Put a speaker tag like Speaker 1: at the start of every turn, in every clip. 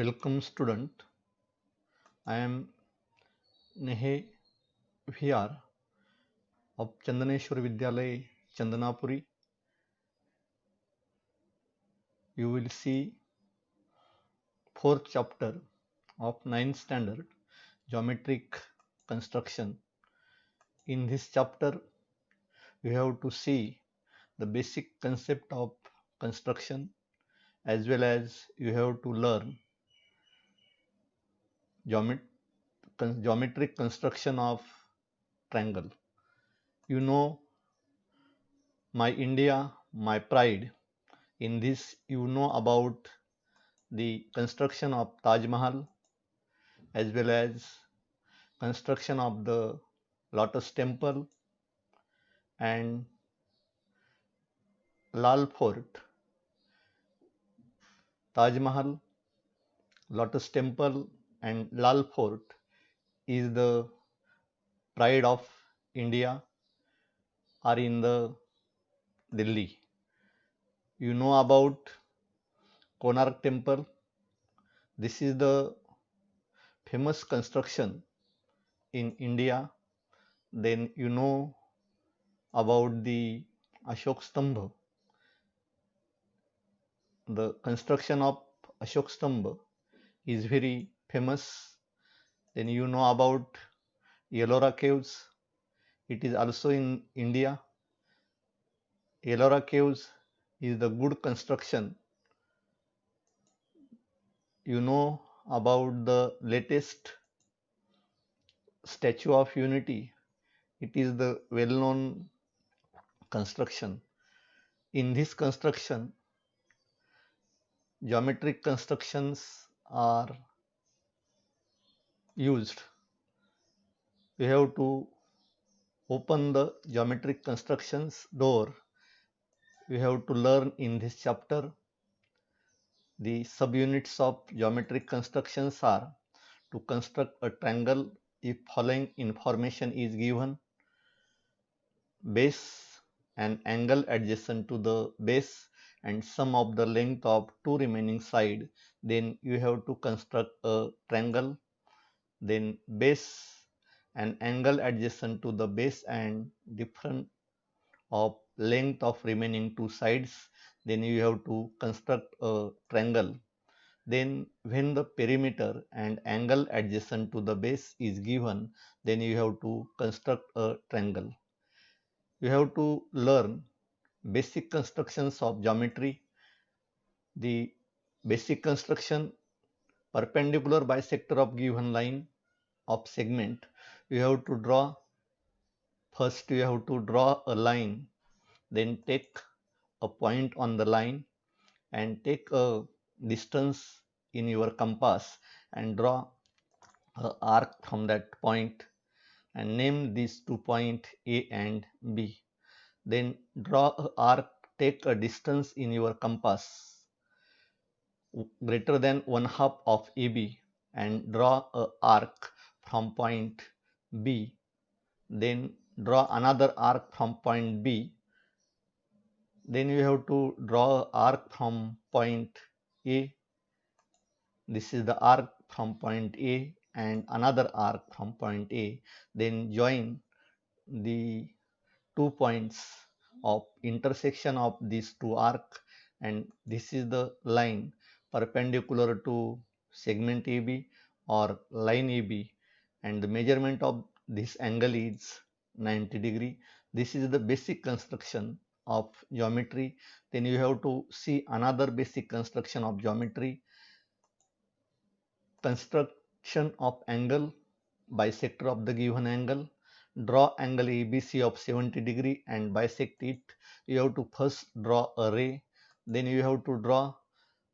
Speaker 1: Welcome student. I am Nehe VR of Chandaneshwar Vidyalay, Chandanapuri. You will see fourth chapter of 9th standard geometric construction. In this chapter, we have to see the basic concept of construction as well as you have to learn geometric construction of triangle. You know, my India, my pride. In this, you know about the construction of Taj Mahal as well as construction of the Lotus Temple and Lal Fort. Taj Mahal, Lotus Temple and Lal Fort is the pride of India are in the Delhi. You know about Konark Temple. This is the famous construction in India. Then you know about the Ashok Stambha. The construction of Ashok Stambha is very famous. Then you know about Ellora Caves. It is also in India. Ellora Caves is the good construction. You know about the latest Statue of Unity. It is the well-known construction. In this construction, geometric constructions are used. We have to open the geometric constructions door. We have to learn in this chapter. The subunits of geometric constructions are to construct a triangle if following information is given: base and angle adjacent to the base and sum of the length of two remaining sides. Then you have to construct a triangle. Then base and angle adjacent to the base and difference of length of remaining two sides. Then you have to construct a triangle. Then when the perimeter and angle adjacent to the base is given, then you have to construct a triangle. You have to learn basic constructions of geometry. The basic construction: perpendicular bisector of given line of segment. You have to draw. First you have to draw a line, then take a point on the line and take a distance in your compass and draw an arc from that point and name these 2 points A and B. Then draw an arc, take a distance in your compass greater than 1/2 of AB and draw an arc from point B. Then draw another arc from point B. Then you have to draw an arc from point A. This is the arc from point A and another arc from point A. Then join the 2 points of intersection of these two arcs, and this is the line perpendicular to segment AB or line AB, and the measurement of this angle is 90 degree. This is the basic construction of geometry. Then you have to see another basic construction of geometry: construction of angle, bisector of the given angle. Draw angle ABC of 70 degree and bisect it. You have to first draw a ray, then you have to draw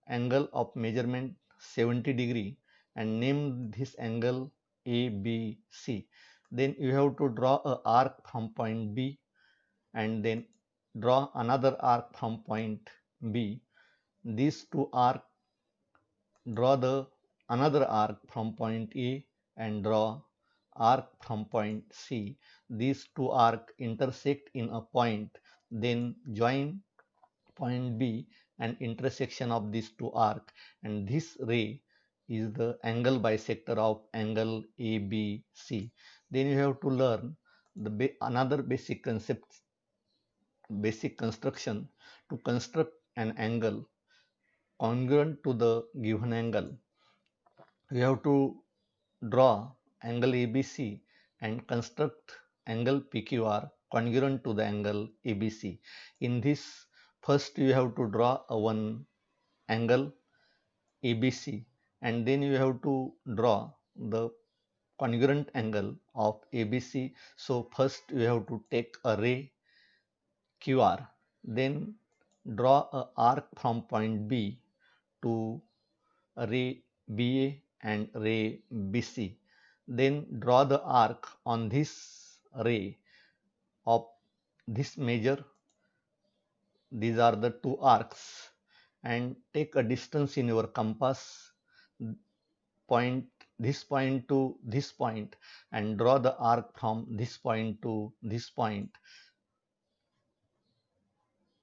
Speaker 1: angle of measurement 70 degree and name this angle ABC. Then you have to draw a arc from point B and then draw another arc from point B. These two arcs, draw the another arc from point A and draw arc from point C. These two arcs intersect in a point, then join point B and intersection of these two arcs, and this ray is the angle bisector of angle ABC. Then you have to learn another basic construction to construct an angle congruent to the given angle. You have to draw angle ABC and construct angle PQR congruent to the angle ABC. In this, first you have to draw one angle ABC, and then you have to draw the congruent angle of ABC. So first you have to take a ray QR, then draw a arc from point B to ray BA and ray BC. Then draw the arc on this ray of this measure. These are the two arcs, and take a distance in your compass, point this point to this point, and draw the arc from this point to this point.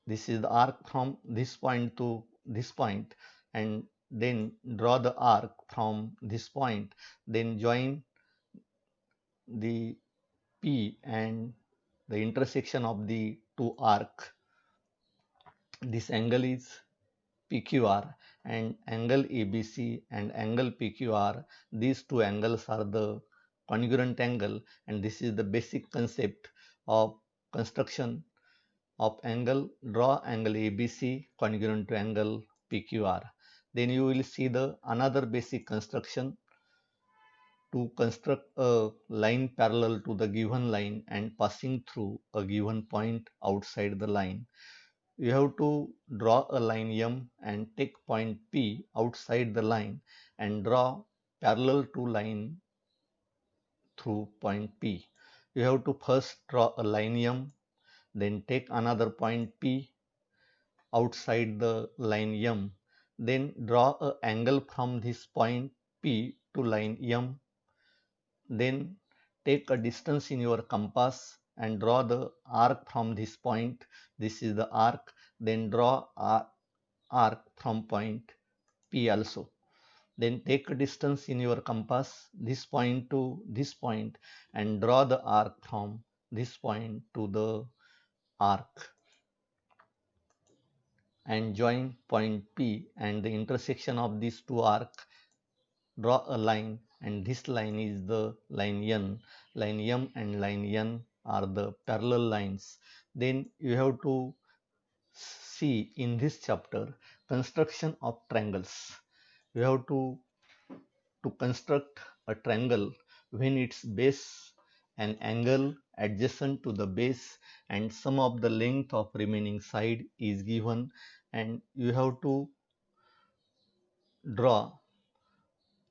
Speaker 1: This is the arc from this point to this point, and then draw the arc from this point, then join the P and the intersection of the two arc. This angle is PQR, and angle ABC and angle PQR, these two angles are the congruent angle, and this is the basic concept of construction of angle. Draw angle ABC congruent to angle PQR. Then you will see the another basic construction to construct a line parallel to the given line and passing through a given point outside the line. You have to draw a line M and take point P outside the line and draw parallel to line through point P. You have to first draw a line M, then take another point P outside the line M, then draw an angle from this point P to line M, then take a distance in your compass and draw the arc from this point. This is the arc. Then draw a arc from point P also. Then take a distance in your compass, this point to this point, and draw the arc from this point to the arc, and join point P and the intersection of these two arcs. Draw a line, and this line is the line N. Line M and line N are the parallel lines. Then you have to see in this chapter construction of triangles. You have to construct a triangle when its base and angle adjacent to the base and sum of the length of remaining side is given, and you have to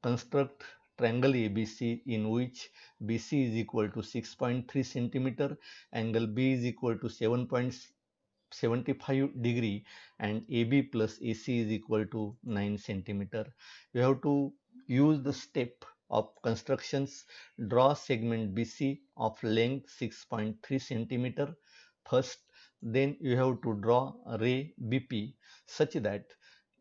Speaker 1: construct triangle ABC in which BC is equal to 6.3 centimeter, angle B is equal to 7.75 degree, and AB plus AC is equal to 9 centimeter. You have to use the step of constructions. Draw segment BC of length 6.3 centimeter first. Then you have to draw a ray BP such that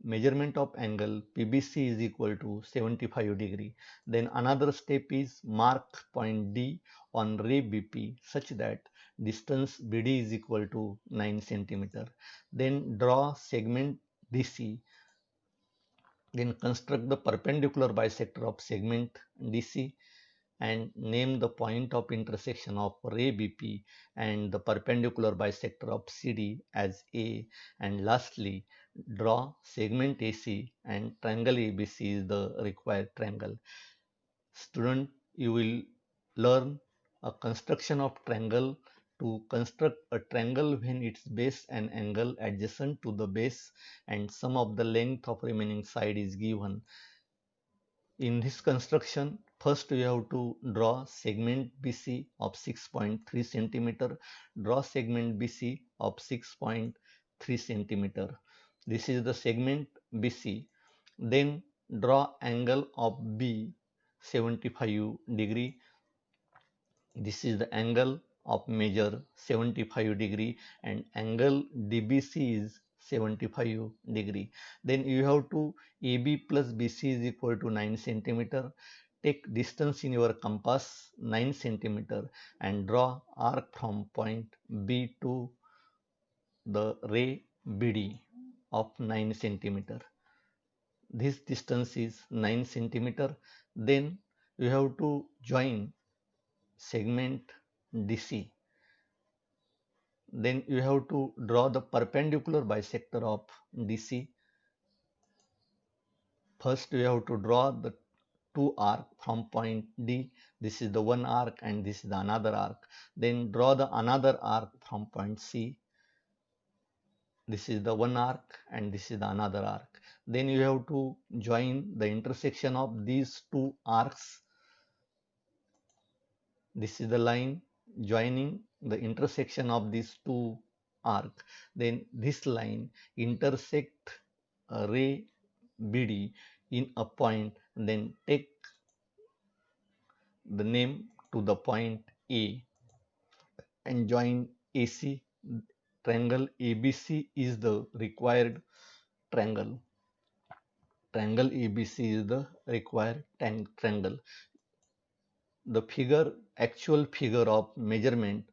Speaker 1: measurement of angle PBC is equal to 75 degree. Then another step is mark point D on ray BP such that distance BD is equal to 9 centimeter. Then draw segment DC. Then construct the perpendicular bisector of segment DC and name the point of intersection of ray BP and the perpendicular bisector of CD as A. And lastly, draw segment AC, and triangle ABC is the required triangle. Student, you will learn a construction of triangle. To construct a triangle when its base and angle adjacent to the base and sum of the length of remaining side is given. In this construction, first you have to draw segment BC of 6.3 centimeter. Draw segment BC of 6.3 centimeter. This is the segment BC. Then draw angle of B 75 degree. This is the angle of measure 75 degree, and angle DBC is 75 degree. Then you have to AB plus BC is equal to 9 centimeter. Take distance in your compass 9 centimeter and draw arc from point B to the ray BD of 9 centimeter. This distance is 9 centimeter. Then you have to join segment DC. Then you have to draw the perpendicular bisector of DC. First you have to draw the two arc from point D. This is the one arc and this is the another arc. Then draw the another arc from point C. This is the one arc and this is the another arc. Then you have to join the intersection of these two arcs. This is the line joining the intersection of these two arcs. Then this line intersect a ray BD in a point, then take the name to the point A and join AC. Triangle ABC is the required triangle. Triangle ABC is the required triangle. The actual figure of measurement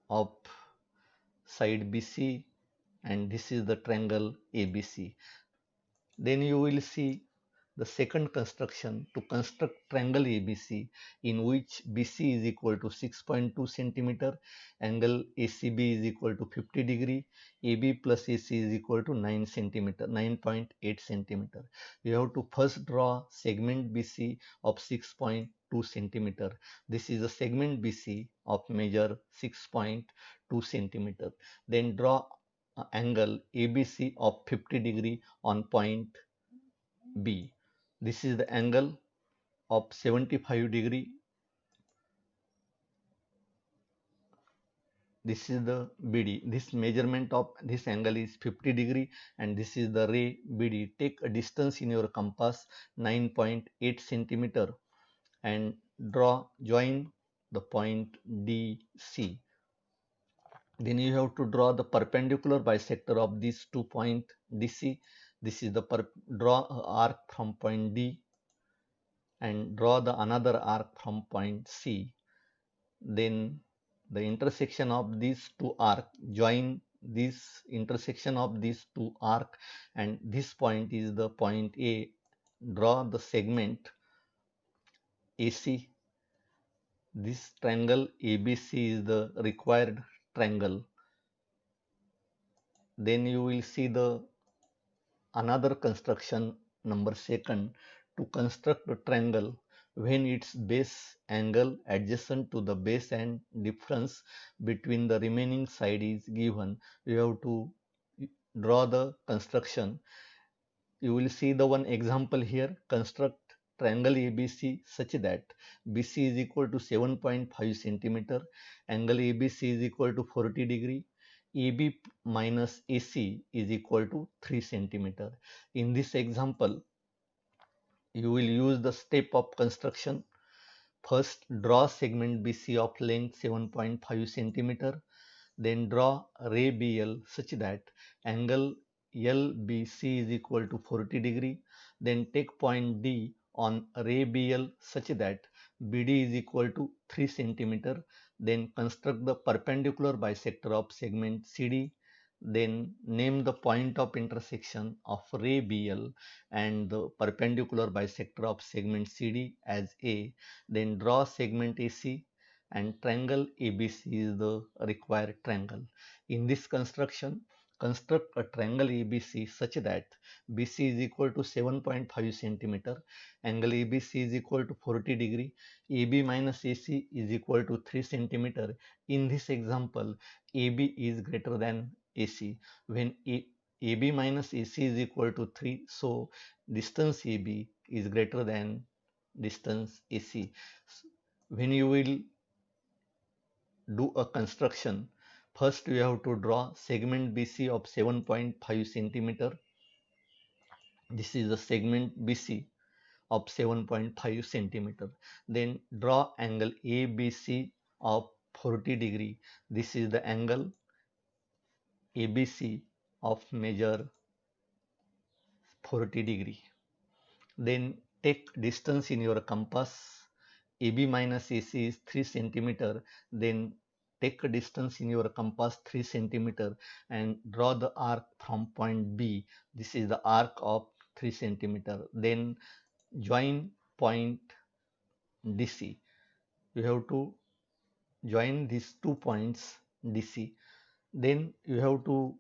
Speaker 1: of side BC, and this is the triangle ABC. Then you will see the second construction to construct triangle ABC, in which BC is equal to 6.2 centimeter, angle ACB is equal to 50 degree, AB plus AC is equal to 9 centimeter, 9.8 centimeter. You have to first draw segment BC of 6.2 centimeter. This is a segment BC of measure 6.2 centimeter. Then draw angle ABC of 50 degree on point B. This is the angle of 75 degree. This is the BD. This measurement of this angle is 50 degree and this is the ray BD. Take a distance in your compass 9.8 centimeter and join the point DC. Then you have to draw the perpendicular bisector of these two points DC. This is the draw arc from point D and draw the another arc from point C. Then the intersection of these two arcs, join this intersection of these two arcs, and this point is the point A. Draw the segment AC. This triangle ABC is the required triangle. Then you will see the another construction number second to construct a triangle when its base angle adjacent to the base and difference between the remaining side is given. You have to draw the construction. You will see the one example here. Construct triangle ABC such that BC is equal to 7.5 centimeter, angle ABC is equal to 40 degree, AB minus AC is equal to 3 centimeter. In this example, you will use the step of construction. First, draw segment BC of length 7.5 centimeter. Then draw ray BL such that angle LBC is equal to 40 degree. Then take point D on ray BL such that BD is equal to 3 centimeter. Then construct the perpendicular bisector of segment CD. Then name the point of intersection of ray BL and the perpendicular bisector of segment CD as A. Then draw segment AC, and triangle ABC is the required triangle. In this construction, construct a triangle ABC such that BC is equal to 7.5 centimeter, angle ABC is equal to 40 degree, AB minus AC is equal to 3 centimeter. In this example, AB is greater than AC. When AB minus AC is equal to 3, so distance AB is greater than distance AC. When you will do a construction, first you have to draw segment BC of 7.5 centimeter. This is the segment BC of 7.5 centimeter. Then draw angle ABC of 40 degree. This is the angle ABC of measure 40 degree. Then take distance in your compass. AB minus AC is 3 centimeter. Then take a distance in your compass 3 centimeter and draw the arc from point B. This is the arc of 3 centimeter. Then join point DC. You have to join these 2 points DC. Then you have to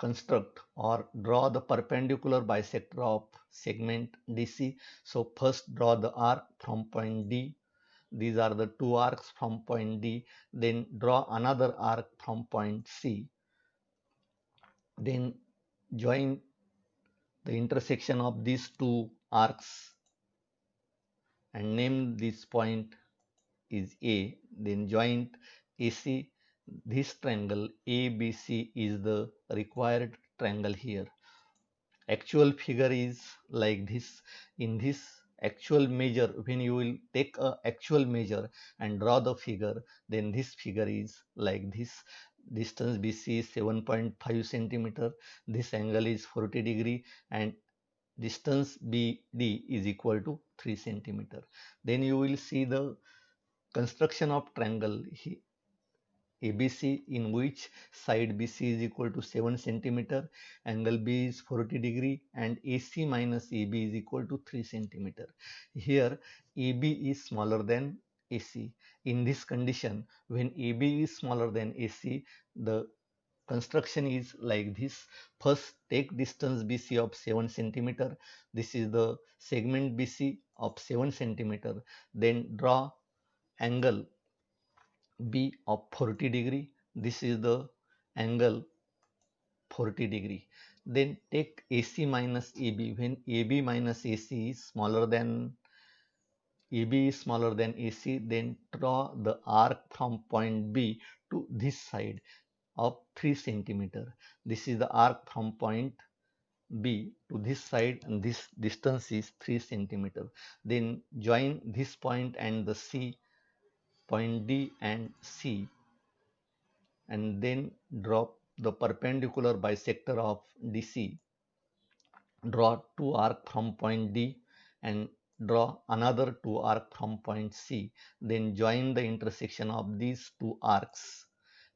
Speaker 1: construct or draw the perpendicular bisector of segment DC. So first draw the arc from point D. These are the 2 arcs from point D. Then draw another arc from point C. Then join the intersection of these 2 arcs and name this point is A. Then joint AC. This triangle ABC is the required triangle here. Actual figure is like this. In this actual measure, when you will take a actual measure and draw the figure, then this figure is like this. Distance BC is 7.5 centimeter. This angle is 40 degree and distance BD is equal to 3 centimeter. Then you will see the construction of triangle ABC, in which side BC is equal to 7 centimeter, angle B is 40 degree and AC minus AB is equal to 3 centimeter. Here AB is smaller than AC. In this condition, when AB is smaller than AC, the construction is like this. First take distance BC of 7 centimeter. This is the segment BC of 7 centimeter. Then draw angle B of 40 degree. This is the angle 40 degree. Then take AC minus AB. When AB minus AC is smaller than AC, then draw the arc from point B to this side of 3 centimeter. This is the arc from point B to this side and this distance is 3 centimeter. Then join this point and the C, point D and C, and then drop the perpendicular bisector of DC. Draw 2 arc from point D and draw another 2 arc from point C. Then join the intersection of these 2 arcs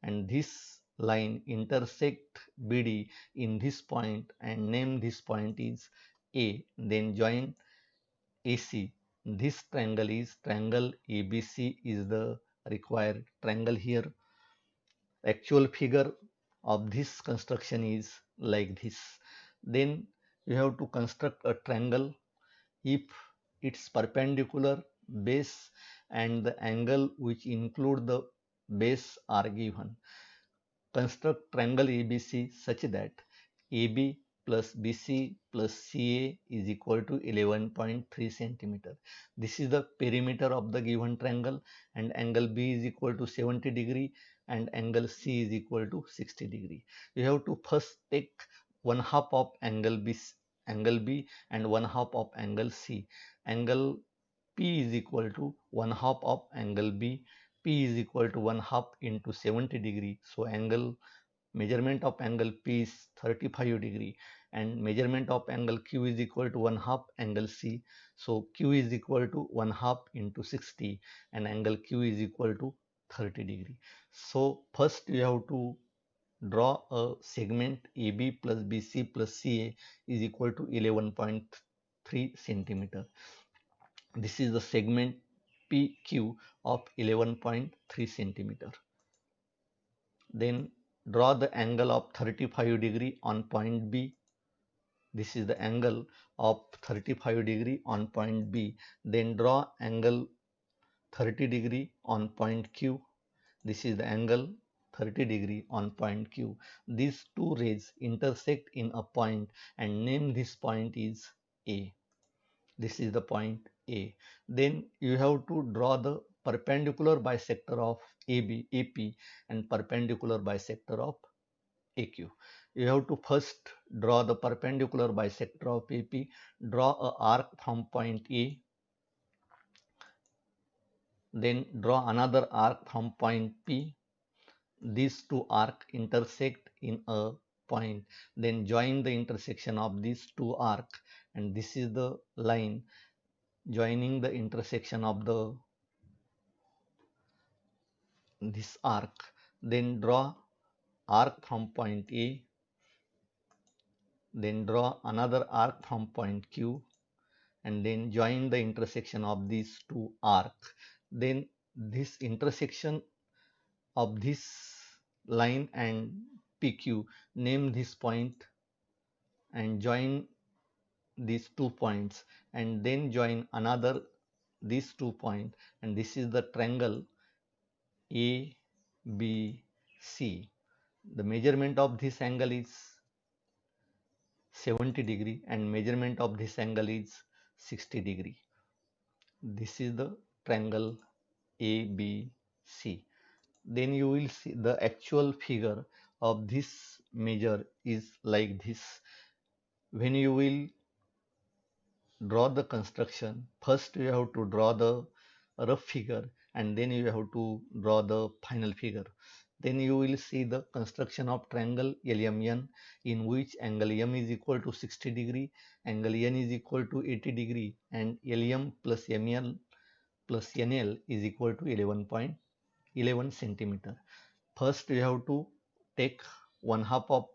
Speaker 1: and this line intersect BD in this point and name this point is A. Then join AC. This triangle is triangle ABC is the required triangle here. Actual figure of this construction is like this. Then you have to construct a triangle if its perpendicular base and the angle which include the base are given. Construct triangle ABC such that AB plus BC plus CA is equal to 11.3 centimeter. This is the perimeter of the given triangle and angle B is equal to 70 degree and angle C is equal to 60 degree. You have to first take 1/2 of angle B and 1/2 of angle C. Angle P is equal to 1/2 of angle B. P is equal to 1/2 into 70 degree. So measurement of angle P is 35 degree and measurement of angle Q is equal to 1/2 angle C. So Q is equal to 1/2 into 60 and angle Q is equal to 30 degree. So first you have to draw a segment AB plus BC plus CA is equal to 11.3 centimeter. This is the segment PQ of 11.3 centimeter. Then draw the angle of 35 degree on point B. This is the angle of 35 degree on point B. Then draw angle 30 degree on point Q. This is the angle 30 degree on point Q. These two rays intersect in a point and name this point is A. This is the point A. Then you have to draw the perpendicular bisector of AP and perpendicular bisector of AQ. You have to first draw the perpendicular bisector of AP, draw a arc from point A, then draw another arc from point P, these two arcs intersect in a point, then join the intersection of these two arcs, and this is the line joining the intersection of this arc. Then draw arc from point A, then draw another arc from point Q, and then join the intersection of these two arcs. Then this intersection of this line and PQ, name this point and join these 2 points, and then join another these 2 points, and this is the triangle ABC. The measurement of this angle is 70 degree and measurement of this angle is 60 degree. This is the triangle ABC. Then you will see the actual figure of this measure is like this. When you will draw the construction, first you have to draw the rough figure and then you have to draw the final figure. Then you will see the construction of triangle LMN, in which angle M is equal to 60 degree, angle N is equal to 80 degree, and LM plus ML plus NL is equal to 11.11 centimeter. First you have to take 1/2 of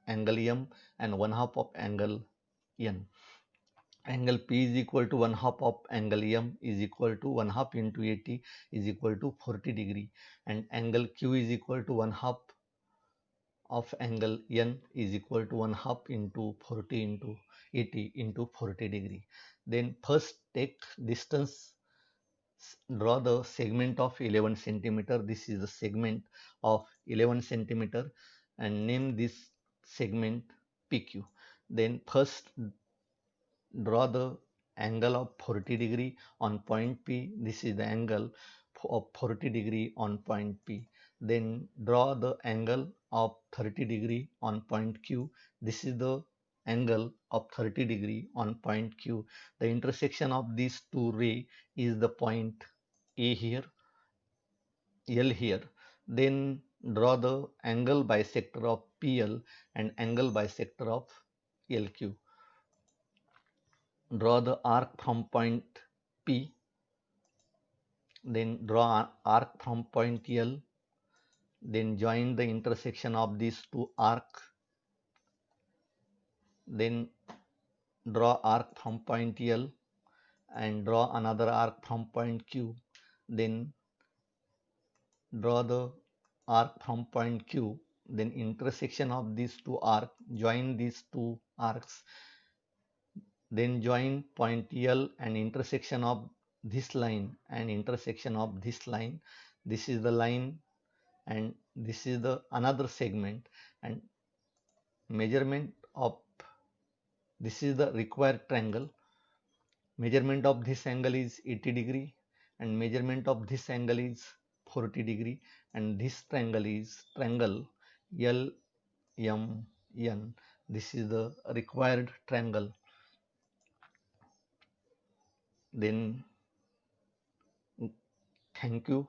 Speaker 1: angle M and 1/2 of angle N. Angle P is equal to 1/2 of angle M is equal to 1/2 into 80 is equal to 40 degree, and angle Q is equal to 1/2 of angle N is equal to 1/2 into 40 into 80 into 40 degree. Then first take distance, draw the segment of 11 centimeter. This is the segment of 11 centimeter and name this segment PQ. Then first draw the angle of 40 degree on point P. This is the angle of 40 degree on point P. Then draw the angle of 30 degree on point Q. This is the angle of 30 degree on point Q. The intersection of these two rays is the point A here, L here. Then draw the angle bisector of PL and angle bisector of LQ. Draw the arc from point P, then draw arc from point L, then join the intersection of these two arcs, then draw arc from point L and draw another arc from point Q, then draw the arc from point Q, then intersection of these two arcs, join these two arcs, then join point L and intersection of this line and intersection of this line. This is the line and this is the another segment, and measurement of this is the required triangle. Measurement of this angle is 80 degree and measurement of this angle is 40 degree, and this triangle is triangle LMN. This is the required triangle. Then thank you.